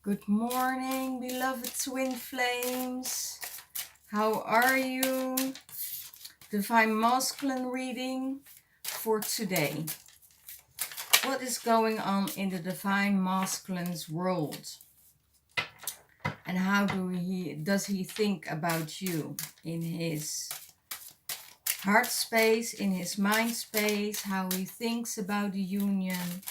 Good morning, beloved twin flames. How are you? Divine masculine reading for today. What is going on in the divine masculine's world? And how does he think about you in his heart space, in his mind space, how he thinks about the union?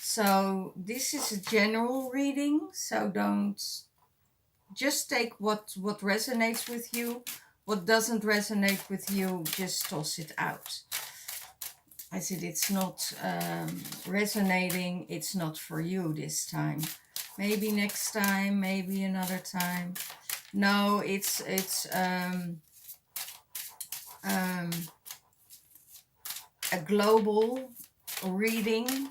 So this is a general reading, so don't just take what resonates with you. What doesn't resonate with you, just toss it out. I said it's not resonating, it's not for you this time. Maybe next time, maybe another time. No, it's a global reading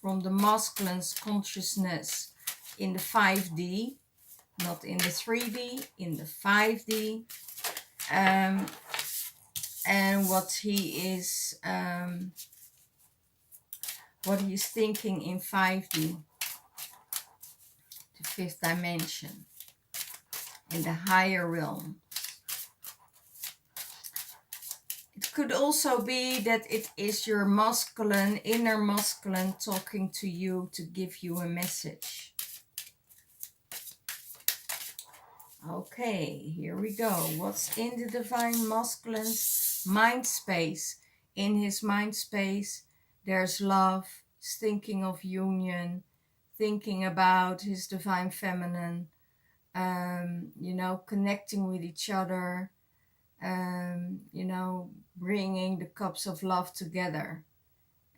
from the masculine's consciousness in the 5D, not in the 3D, in the 5D, and what he's thinking in 5D, the fifth dimension, in the higher realm. It could also be that it is your masculine, inner masculine, talking to you to give you a message. Okay, here we go. What's in the divine masculine's mind space? In his mind space, there's love. He's thinking of union, thinking about his divine feminine, connecting with each other, bringing the cups of love together.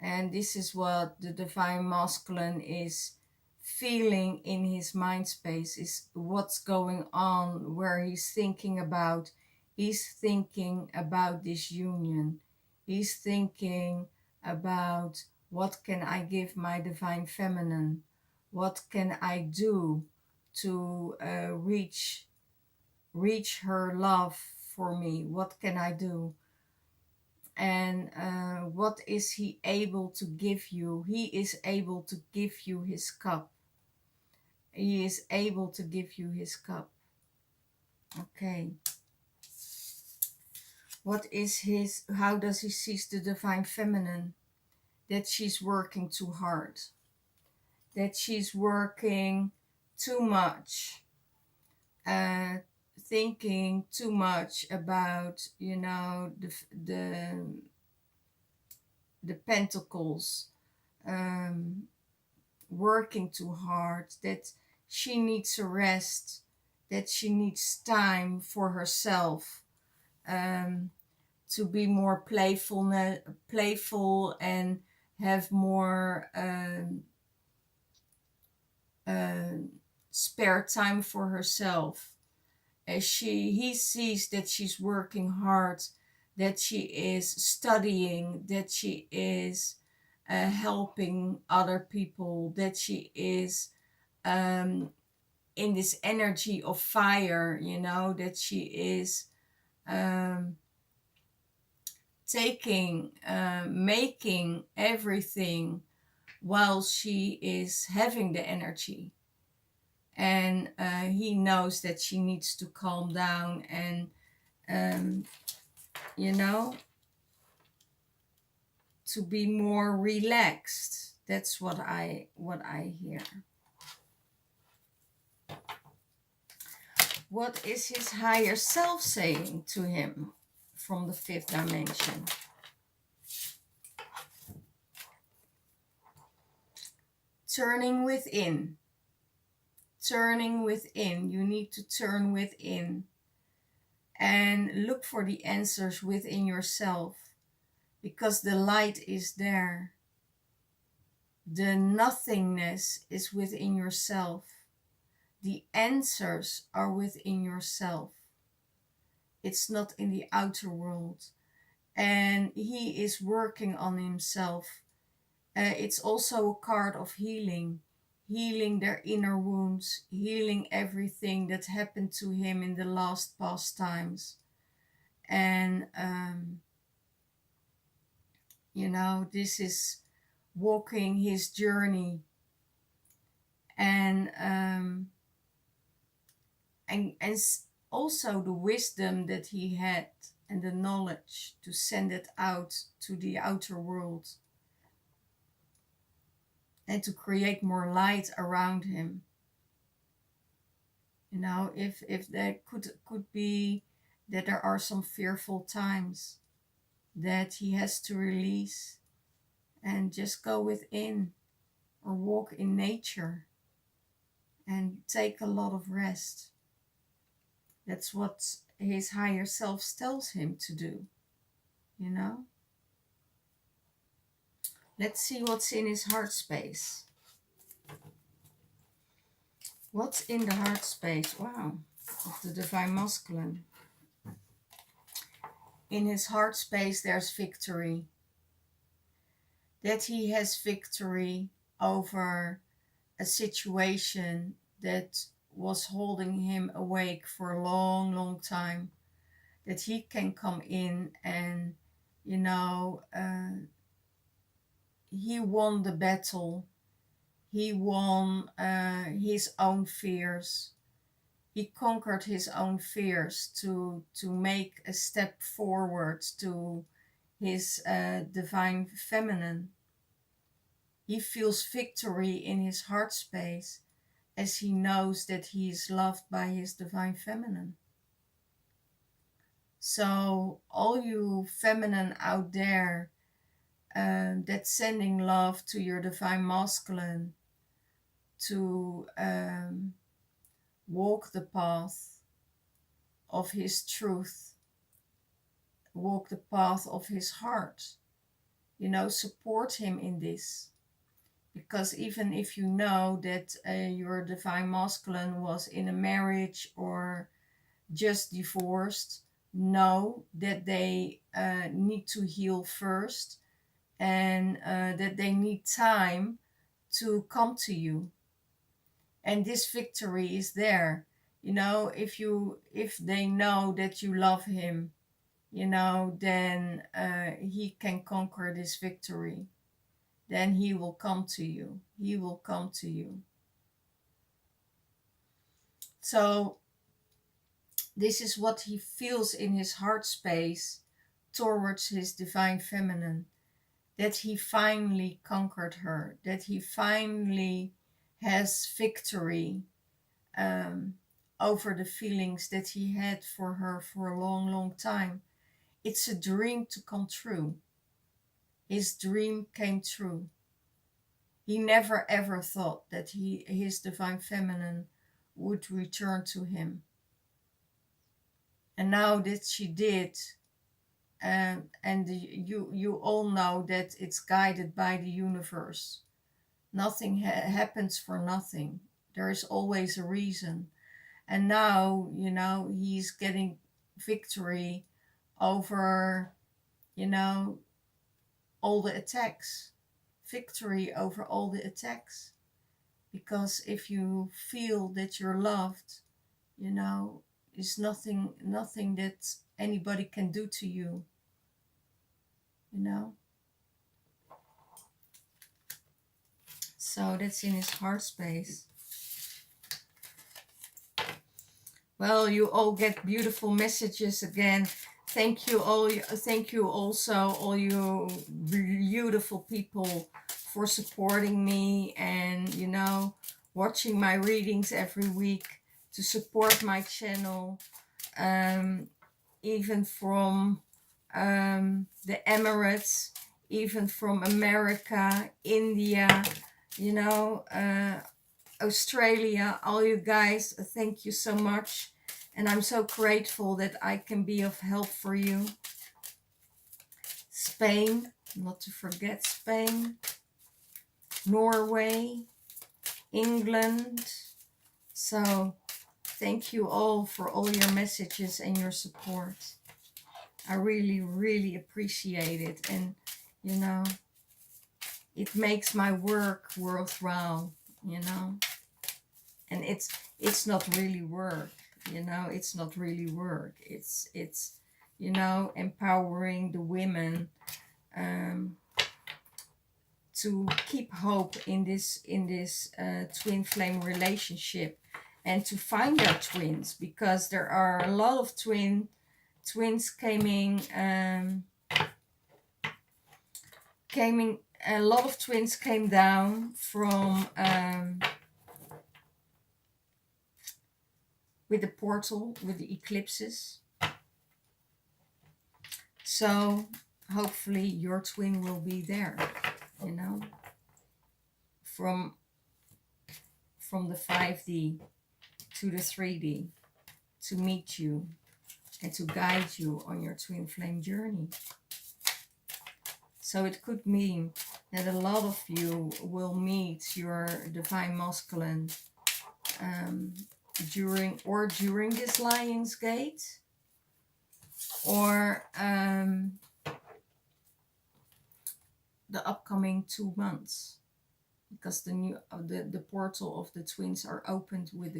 And this is what the divine masculine is feeling in his mind space, is what's going on, where he's thinking about this union. He's thinking about, what can I give my divine feminine? What can I do to reach her love for me? What can I do? And what is he able to give you? He is able to give you his cup. He is able to give you his cup. Okay. How does he see the divine feminine? That she's working too hard. That she's working too much. Thinking too much about, the pentacles, working too hard, that she needs a rest, that she needs time for herself, to be more playful and have more spare time for herself. As he sees that she's working hard, that she is studying, that she is helping other people, that she is in this energy of fire, that she is making everything while she is having the energy. And he knows that she needs to calm down and, to be more relaxed. That's what I hear. What is his higher self saying to him from the fifth dimension? Turning within. Turning within. You need to turn within and look for the answers within yourself, because the light is there. The nothingness is within yourself. The answers are within yourself. It's not in the outer world. And he is working on himself. It's also a card of healing. Healing their inner wounds, healing everything that happened to him in the past times. And, this is walking his journey. and also the wisdom that he had and the knowledge to send it out to the outer world and to create more light around him. You know, if there could be that there are some fearful times that he has to release and just go within or walk in nature and take a lot of rest. That's what his higher self tells him to do, you know? Let's see what's in his heart space. What's in the heart space? Wow, of the Divine Masculine. In his heart space, there's victory. That he has victory over a situation that was holding him awake for a long, long time. That he can come in and, you know, he won the battle. He won his own fears. He conquered his own fears to make a step forward to his divine feminine. He feels victory in his heart space as he knows that he is loved by his divine feminine. So all you feminine out there that's sending love to your divine masculine to walk the path of his truth, walk the path of his heart, you know, support him in this. Because even if you know that your divine masculine was in a marriage or just divorced, know that they need to heal first and that they need time to come to you. And this victory is there. You know, if they know that you love him, you know, then he can conquer this victory. Then he will come to you. He will come to you. So this is what he feels in his heart space towards his divine feminine. That he finally conquered her. That he finally has victory over the feelings that he had for her for a long, long time. It's a dream to come true. His dream came true. He never ever thought that his divine feminine would return to him. And now that she did, and you all know that it's guided by the universe. Nothing happens for nothing. There is always a reason. And now, you know, he's getting victory over, you know, all the attacks. Victory over all the attacks. Because if you feel that you're loved, you know, it's nothing that anybody can do to you. You know? So that's in his heart space. Well, you all get beautiful messages again. Thank you all. Thank you also, all you beautiful people, for supporting me and, you know, watching my readings every week, to support my channel, even from the Emirates, even from America, India, you know, Australia, all you guys, thank you so much. And I'm so grateful that I can be of help for you. Spain, not to forget Spain, Norway, England. So thank you all for all your messages and your support. I really, really appreciate it. And, you know, it makes my work worthwhile, you know. And it's not really work, you know. It's not really work. It's you know, empowering the women to keep hope in this twin flame relationship, and to find their twins, because there are a lot of twins a lot of twins came down from with the portal, with the eclipses. So hopefully your twin will be there, you know, from the 5D to the 3D, to meet you and to guide you on your twin flame journey. So it could mean that a lot of you will meet your divine masculine during this Lion's Gate, or the upcoming 2 months, because the portal of the twins are opened with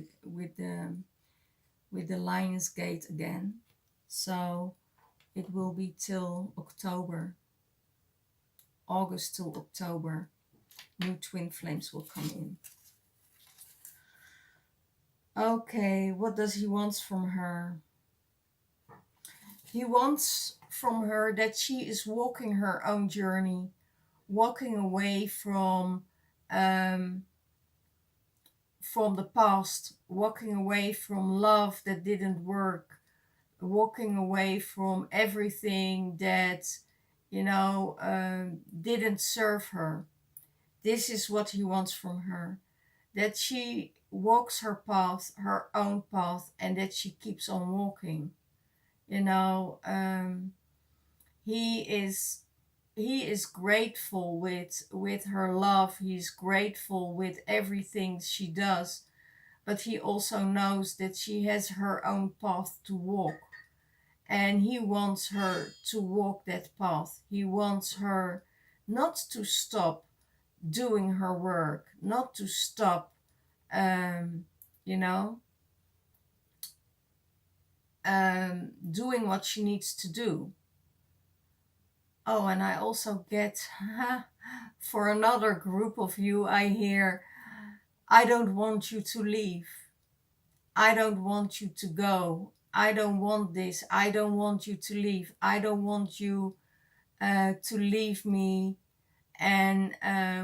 the Lion's Gate again. So it will be till October, August till October, new twin flames will come in. Okay, what does he want from her? He wants from her that she is walking her own journey, walking away from the past, walking away from love that didn't work, walking away from everything that, you know, didn't serve her. This is what he wants from her, that she walks her path, her own path, and that she keeps on walking. You know, he is grateful with her love. He's grateful with everything she does, but he also knows that she has her own path to walk, and he wants her to walk that path. He wants her not to stop doing her work, not to stop, you know, doing what she needs to do. Oh, and I also get, for another group of you, I hear, I don't want you to leave. I don't want you to go. I don't want this. I don't want you to leave. I don't want you to leave me and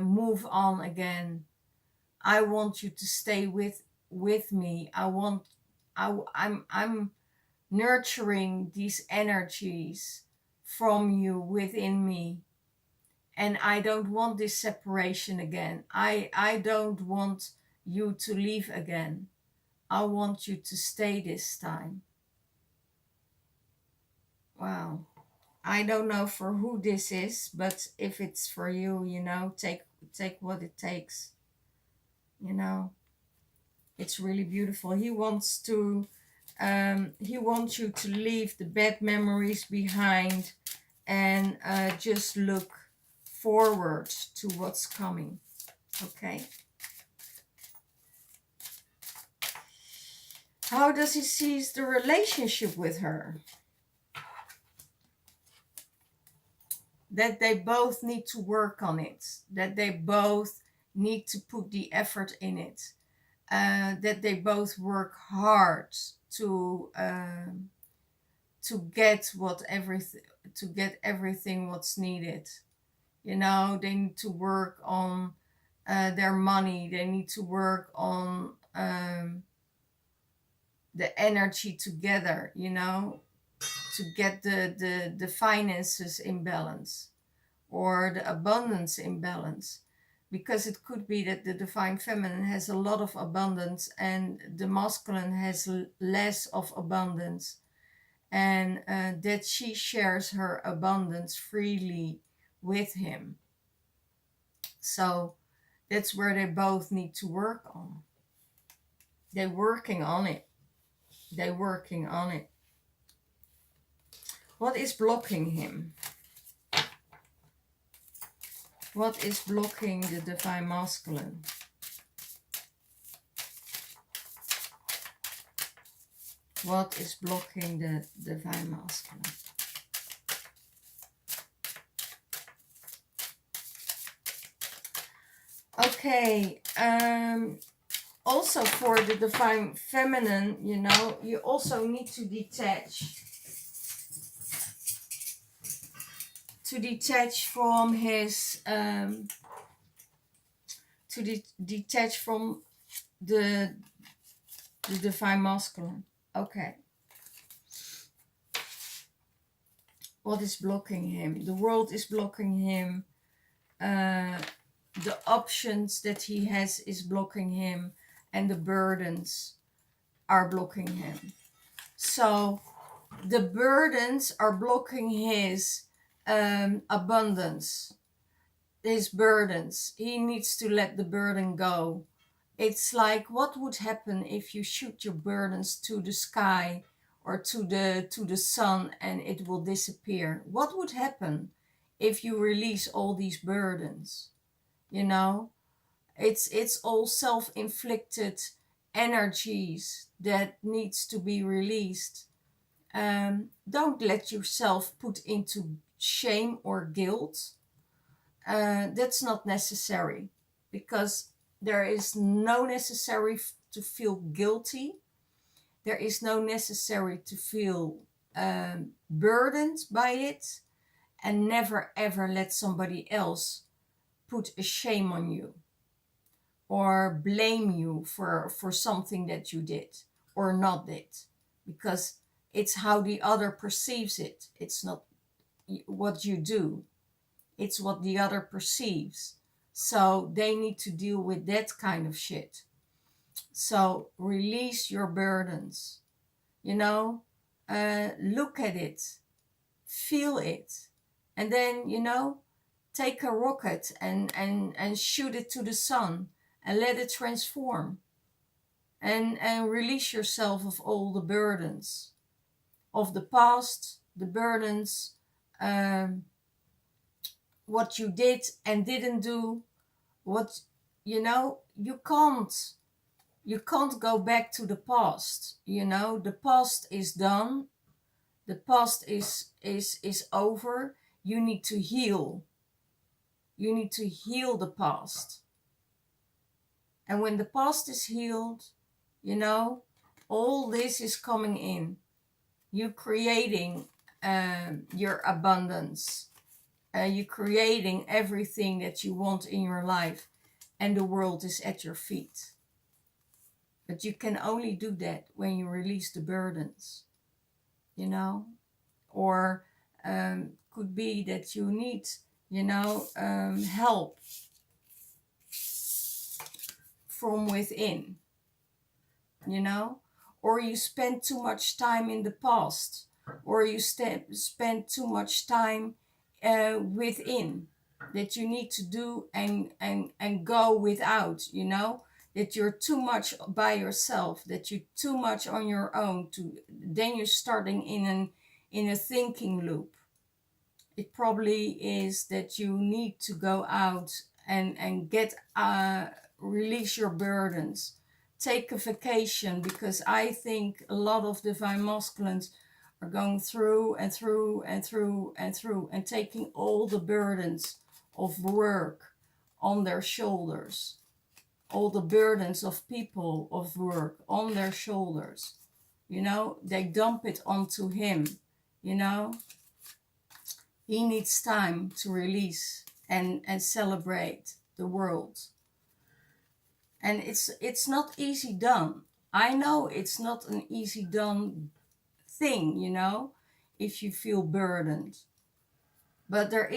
move on again. I want you to stay with me. I'm nurturing these energies from you within me, and I don't want this separation again. I don't want you to leave again. I want you to stay this time. Wow. I don't know for who this is, but if it's for you, you know, take what it takes. You know, it's really beautiful. He wants you to leave the bad memories behind and just look forward to what's coming. Okay. How does he see the relationship with her? That they both need to work on it. That they both need to put the effort in it. That they both work hard to get everything what's needed. You know, they need to work on their money. They need to work on the energy together, you know, to get the finances in balance, or the abundance in balance. Because it could be that the divine feminine has a lot of abundance and the masculine has less of abundance, and that she shares her abundance freely with him. So that's where they both need to work on. They're working on it. They're working on it. What is blocking him? What is blocking the divine masculine? What is blocking the divine masculine? Okay, also for the divine feminine, you know, you also need to detach from his detach from the divine masculine. Okay, what is blocking him? The world is blocking him. The options that he has is blocking him, and the burdens are blocking him. So the burdens are blocking his abundance, his burdens. He needs to let the burden go. It's like, what would happen if you shoot your burdens to the sky or to the sun and it will disappear? What would happen if you release all these burdens? You know, it's all self-inflicted energies that needs to be released. Don't let yourself put into shame or guilt. That's not necessary, because there is no necessary to feel guilty. There is no necessary to feel burdened by it, and never ever let somebody else put a shame on you or blame you for something that you did or not did, because it's how the other perceives it. It's not what you do, it's what the other perceives. So they need to deal with that kind of shit. So release your burdens, you know, look at it, feel it, and then, you know, take a rocket and shoot it to the sun and let it transform, and release yourself of all the burdens of the past, the burdens, um, what you did and didn't do, what, you know, you can't go back to the past. You know, the past is done, the past is over. You need to heal, you need to heal the past. And when the past is healed, you know, all this is coming in. You creating your abundance. You creating everything that you want in your life, and the world is at your feet. But you can only do that when you release the burdens, you know. Or could be that you need, you know, help from within, you know. Or you spend too much time in the past, or you spend too much time within, that you need to do and go without, you know, that you're too much by yourself, that you're too much on your own, to then you're starting in a thinking loop. It probably is that you need to go out and get release your burdens, take a vacation, because I think a lot of divine masculines are going through and through and through and through and taking all the burdens of work on their shoulders, all the burdens of people, of work on their shoulders. You know, they dump it onto him, you know. He needs time to release and celebrate the world. And it's not easy done. I know it's not an easy done thing, you know, if you feel burdened. But there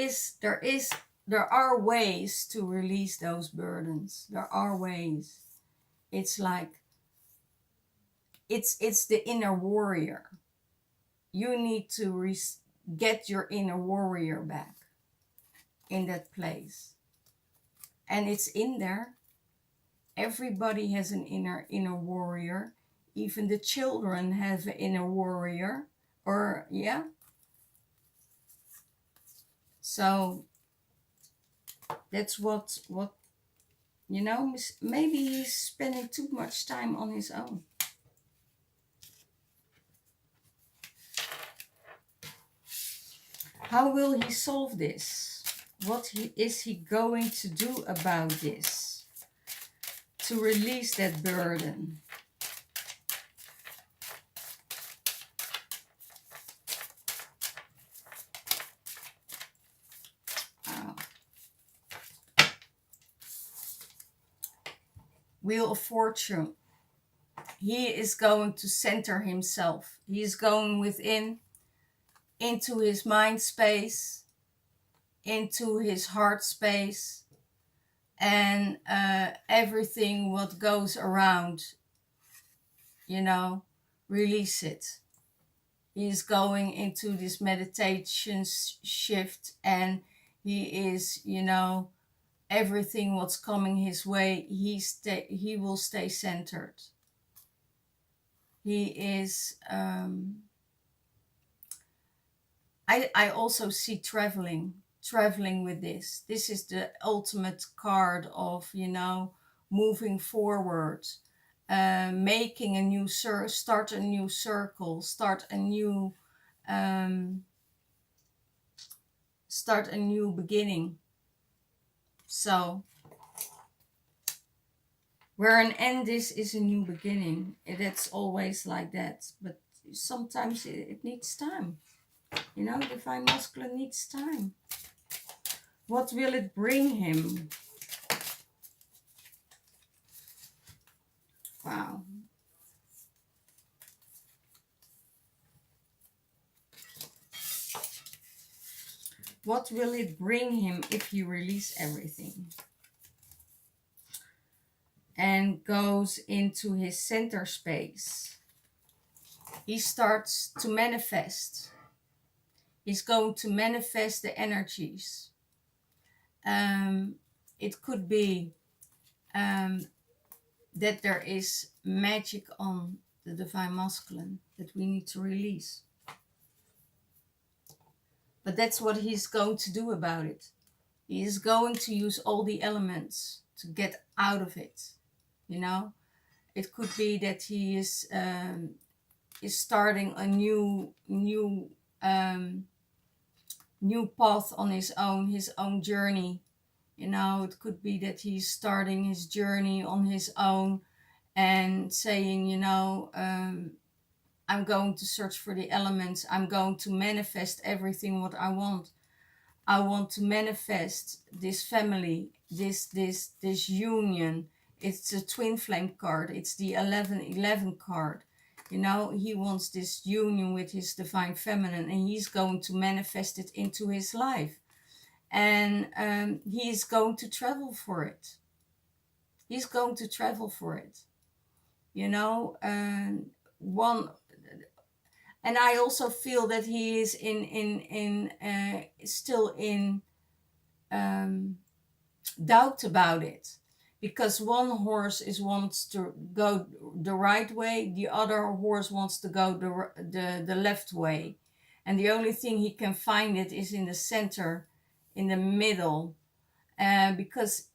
are ways to release those burdens. There are ways. It's like it's the inner warrior. You need to get your inner warrior back in that place. And it's in there. Everybody has an inner warrior. Even the children have an inner warrior. Or yeah. So that's what you know, maybe he's spending too much time on his own. How will he solve this? What is he going to do about this? to release that burden. Wow. Wheel of Fortune. He is going to center himself. He is going within, into his mind space, into his heart space, and everything what goes around, you know, release it. He's going into this meditation shift, and he is, you know, everything what's coming his way, he will stay centered. He is I also see traveling with this. This is the ultimate card of, you know, moving forward, making a new start a new circle, start a new beginning. So where an end is a new beginning. It's always like that, but sometimes it needs time. You know, Divine Masculine needs time. What will it bring him? Wow. What will it bring him if you release everything? And goes into his center space. He starts to manifest. He's going to manifest the energies. It could be that there is magic on the Divine Masculine that we need to release. But that's what he's going to do about it. He is going to use all the elements to get out of it. You know, it could be that he is starting a new path on his own journey. You know, it could be that he's starting his journey on his own and saying, you know, I'm going to search for the elements. I'm going to manifest everything what I want. I want to manifest this family, this union. It's a twin flame card. It's the 1111 card. You know, he wants this union with his divine feminine, and he's going to manifest it into his life. And he is going to travel for it. He's going to travel for it. You know, one. And I also feel that he is still in doubt about it, because one horse wants to go the right way, the other horse wants to go the left way, and the only thing he can find it is in the center, in the middle, because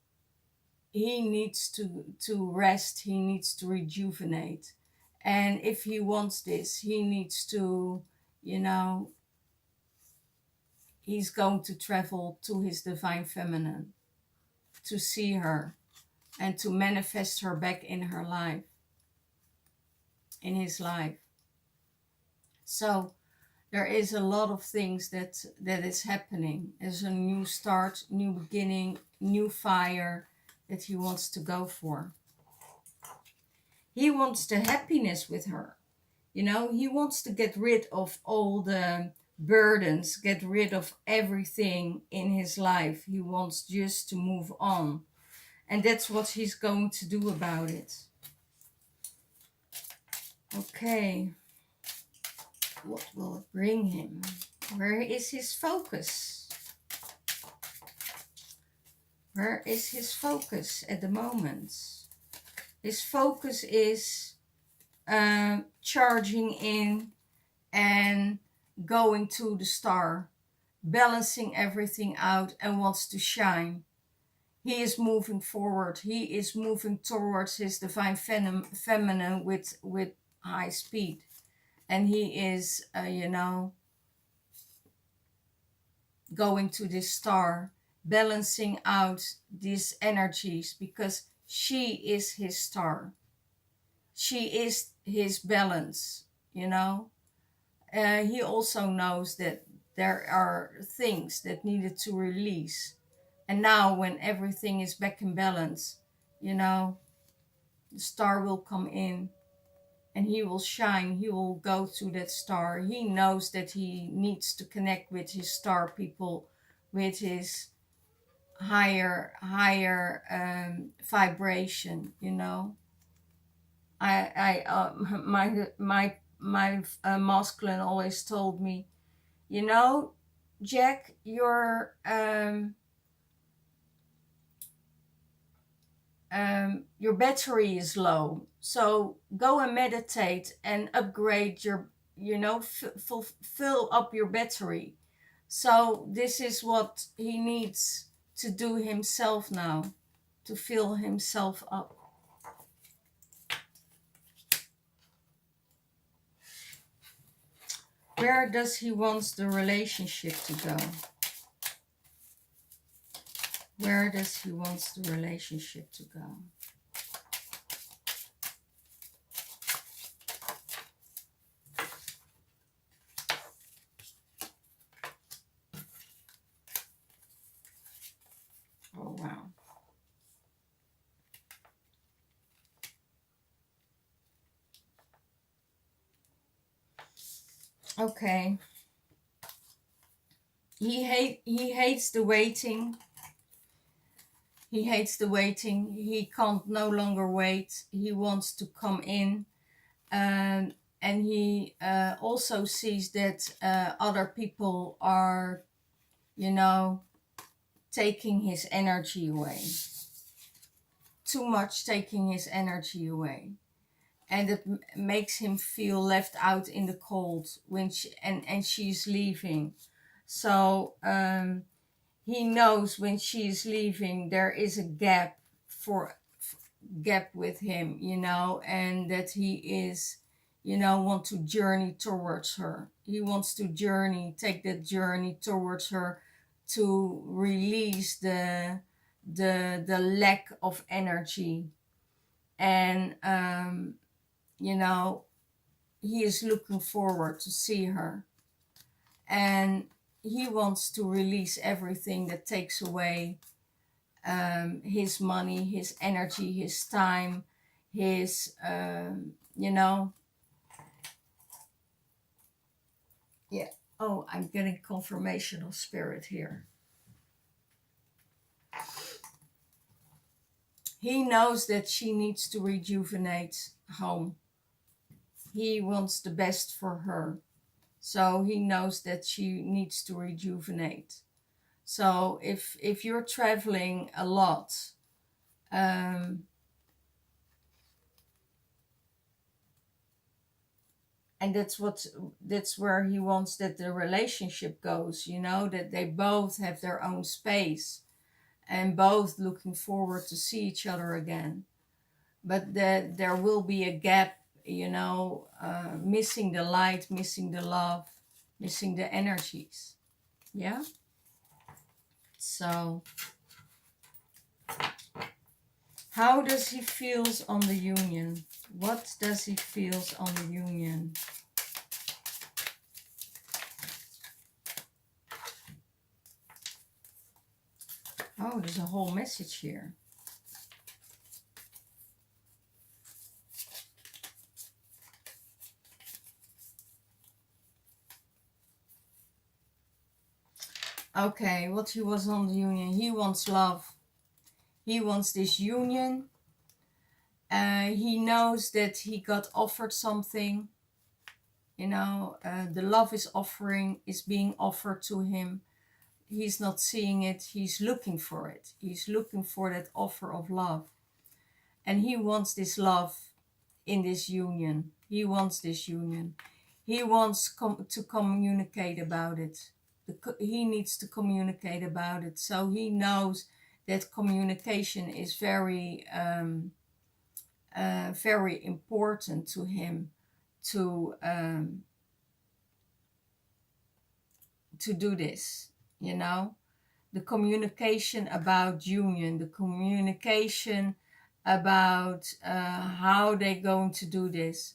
he needs to rest, he needs to rejuvenate. And if he wants this, he needs to, you know, he's going to travel to his divine feminine to see her and to manifest her back in her life, in his life. So there is a lot of things that is happening. There's a new start, new beginning, new fire that he wants to go for. He wants the happiness with her. You know, he wants to get rid of all the burdens, get rid of everything in his life. He wants just to move on. And that's what he's going to do about it. Okay. What will it bring him? Where is his focus? Where is his focus at the moment? His focus is charging in and going to the star, balancing everything out, and wants to shine. He is moving forward. He is moving towards his divine feminine with high speed. And he is, you know, going to this star, balancing out these energies, because She is his star. She is his balance, you know. He also knows that there are things that needed to release. And now, when everything is back in balance, you know, the star will come in and he will shine. He will go to that star. He knows that he needs to connect with his star people, with his higher vibration, you know. My masculine always told me, you know, Jack, your battery is low, so go and meditate and upgrade your, you know, fill up your battery. So this is what he needs to do himself now, to fill himself up. Where does he want the relationship to go? Where does he want the relationship to go? Oh, wow. Okay. He hates the waiting. He hates the waiting. He can't no longer wait. He wants to come in. And he also sees that other people are, you know, taking his energy away. Too much taking his energy away. And it makes him feel left out in the cold when she's leaving. So he knows when she's leaving there is a gap with him, you know, and that he is, you know, want to journey towards her. He wants to take that journey towards her, to release the lack of energy. And you know, he is looking forward to see her, and he wants to release everything that takes away his money, his energy, his time, his you know. Yeah. Oh, I'm getting confirmation of spirit here. He knows that she needs to rejuvenate home. He wants the best for her. So he knows that she needs to rejuvenate. So if you're traveling a lot, and that's where he wants that the relationship goes, you know, that they both have their own space and both looking forward to see each other again. But that there will be a gap, you know, missing the light, missing the love, missing the energies. Yeah. So how does he feels on the union? What does he feels on the union? Oh, there's a whole message here. Okay, what he was on the union. He wants love. He wants this union. He knows that he got offered something. You know, the love is being offered to him. He's not seeing it. He's looking for it. He's looking for that offer of love. And he wants this love in this union. He wants this union. He wants to communicate about it. He needs to communicate about it. So he knows that communication is very important to him to do this, you know. The communication about union, the communication about how they're going to do this,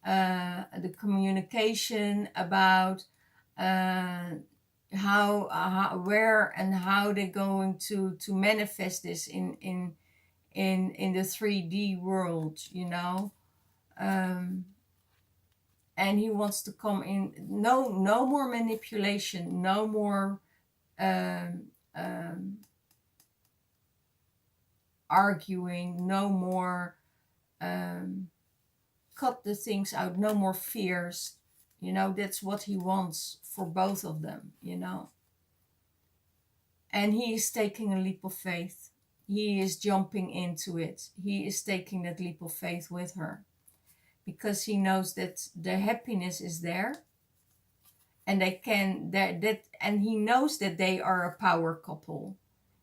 the communication about where and how they're going to manifest this in the 3D world, you know. And he wants to come in. No more manipulation, no more arguing, no more cut the things out, no more fears. You know, that's what he wants for both of them, you know. And he is taking a leap of faith. He is jumping into it. He is taking that leap of faith with her, because he knows that the happiness is there, and they can that and he knows that they are a power couple.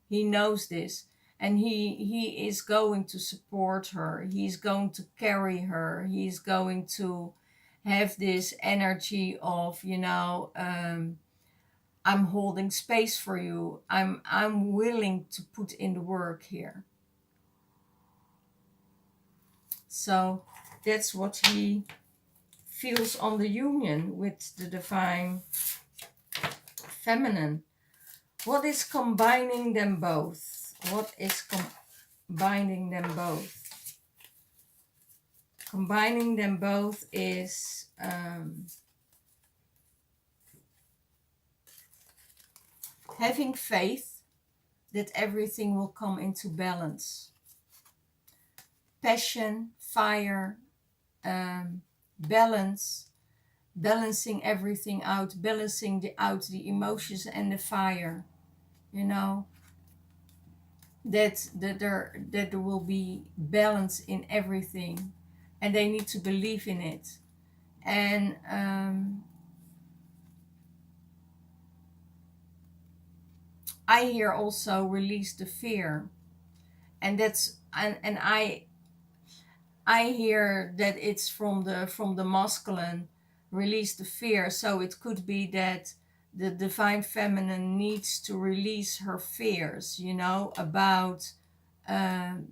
He knows this, and he is going to support her. He's going to carry her. He's going to have this energy of, you know, I'm holding space for you. I'm willing to put in the work here. So that's what he feels on the union with the divine feminine. What is combining them both? What is combining them both? Combining them both is having faith that everything will come into balance. Passion, fire, balance, balancing everything out, balancing out the emotions and the fire, you know, that there will be balance in everything, and they need to believe in it. And I hear also release the fear, and that's and I hear that it's from the masculine, release the fear. So it could be that the divine feminine needs to release her fears, you know, about the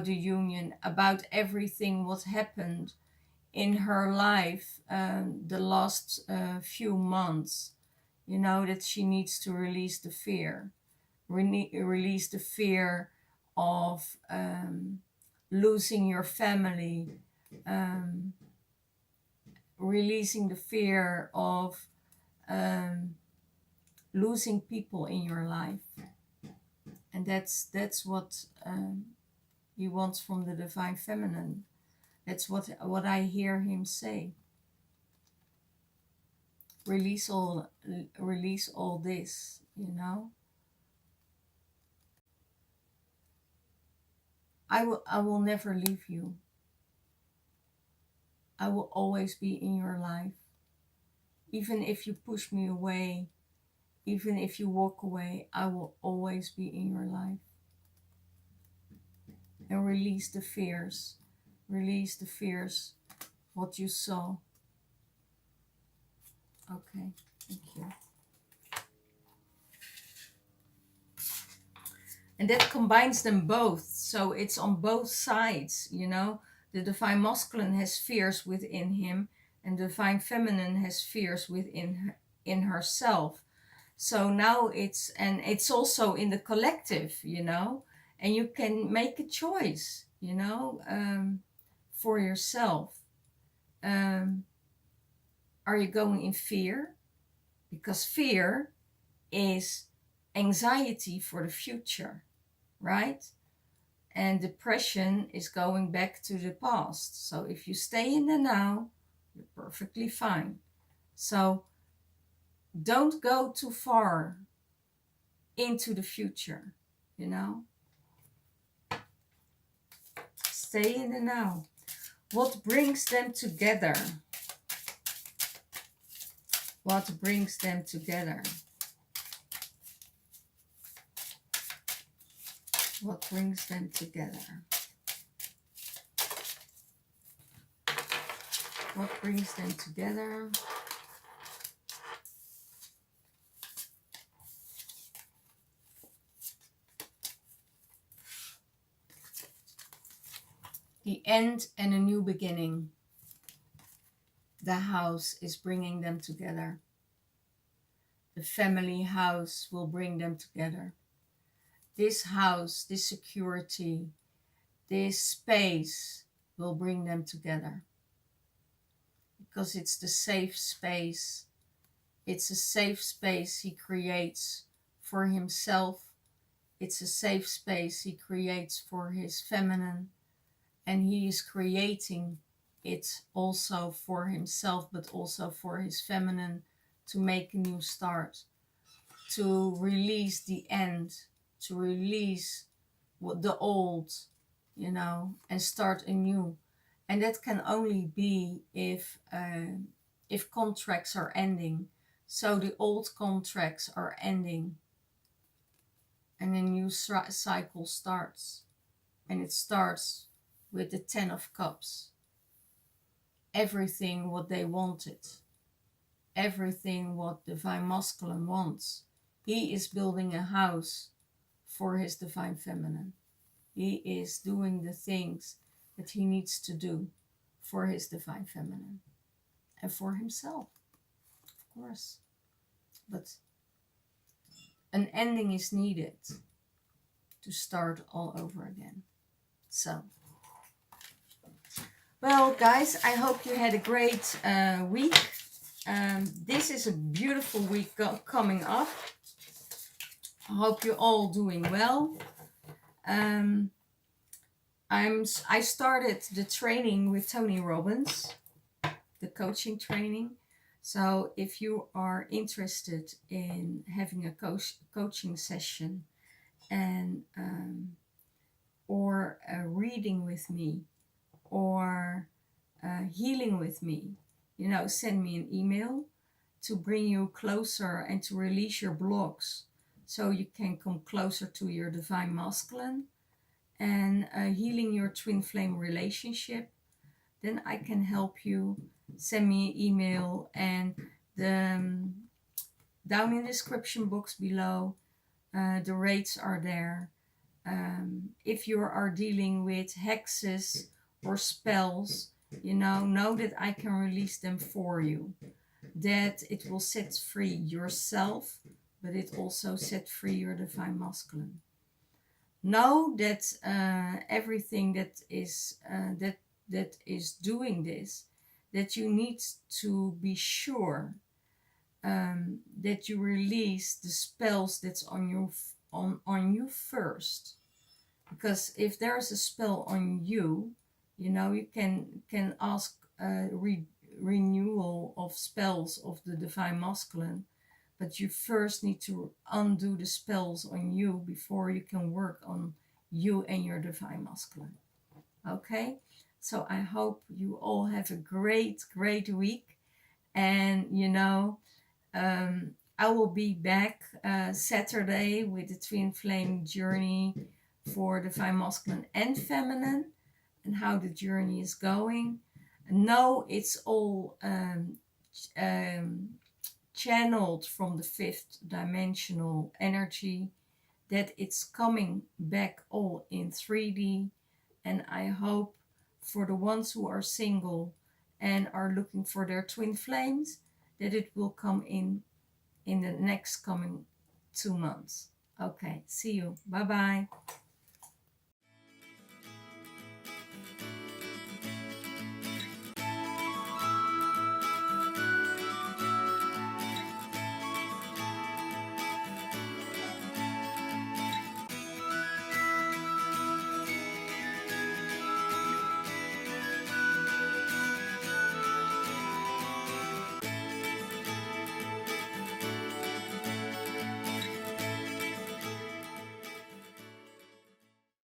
union, about everything what happened in her life the last few months, you know, that she needs to release the fear, release the fear of losing your family, releasing the fear of losing people in your life. And that's what he wants from the divine feminine. That's what I hear him say. Release all this, you know. I will never leave you. I will always be in your life. Even if you push me away, even if you walk away, I will always be in your life. And release the fears. Release the fears, what you saw. Okay, thank you. And that combines them both. So it's on both sides, you know. The divine masculine has fears within him, and the divine feminine has fears within in herself. So now it's also in the collective, you know, and you can make a choice, you know, for yourself. Are you going in fear? Because fear is anxiety for the future, right? And depression is going back to the past. So if you stay in the now, you're perfectly fine. So don't go too far into the future, you know. Stay in the now. What brings them together? What brings them together? What brings them together? What brings them together? The end and a new beginning. The house is bringing them together. The family house will bring them together. This house, this security, this space will bring them together. Because it's the safe space. It's a safe space he creates for himself. It's a safe space he creates for his feminine. And he is creating it also for himself, but also for his feminine, to make a new start, to release the end, to release the old, and start anew. And that can only be if contracts are ending. So the old contracts are ending, and a new cycle starts, and it starts with the 10 of Cups. Everything what they wanted, everything what Divine Masculine wants. He is building a house for his Divine Feminine. He is doing the things that he needs to do for his Divine Feminine and for himself, of course. But an ending is needed to start all over again. So, well, guys, I hope you had a great week. This is a beautiful week coming up. I hope you're all doing well. I started the training with Tony Robbins, the coaching training. So if you are interested in having a coaching session and or a reading with me or healing with me, send me an email to bring you closer and to release your blocks so you can come closer to your Divine Masculine and healing your twin flame relationship. Then I can help you. Send me an email, and down in the description box below, the rates are there. If you are dealing with hexes or spells, know that I can release them for you. That it will set free yourself, but it also set free your Divine Masculine. Know that everything that is doing this, that you need to be sure that you release the spells that's on you first. Because if there's a spell on you, you can ask renewal of spells of the Divine Masculine, but you first need to undo the spells on you before you can work on you and your Divine Masculine. Okay, so I hope you all have a great week, and I will be back Saturday with the Twin Flame journey for Divine Masculine and Feminine, and how the journey is going. No, it's all channeled from the 5th dimensional energy, that it's coming back all in 3D. And I hope for the ones who are single and are looking for their twin flames, that it will come in the next coming 2 months. Okay, see you. Bye bye.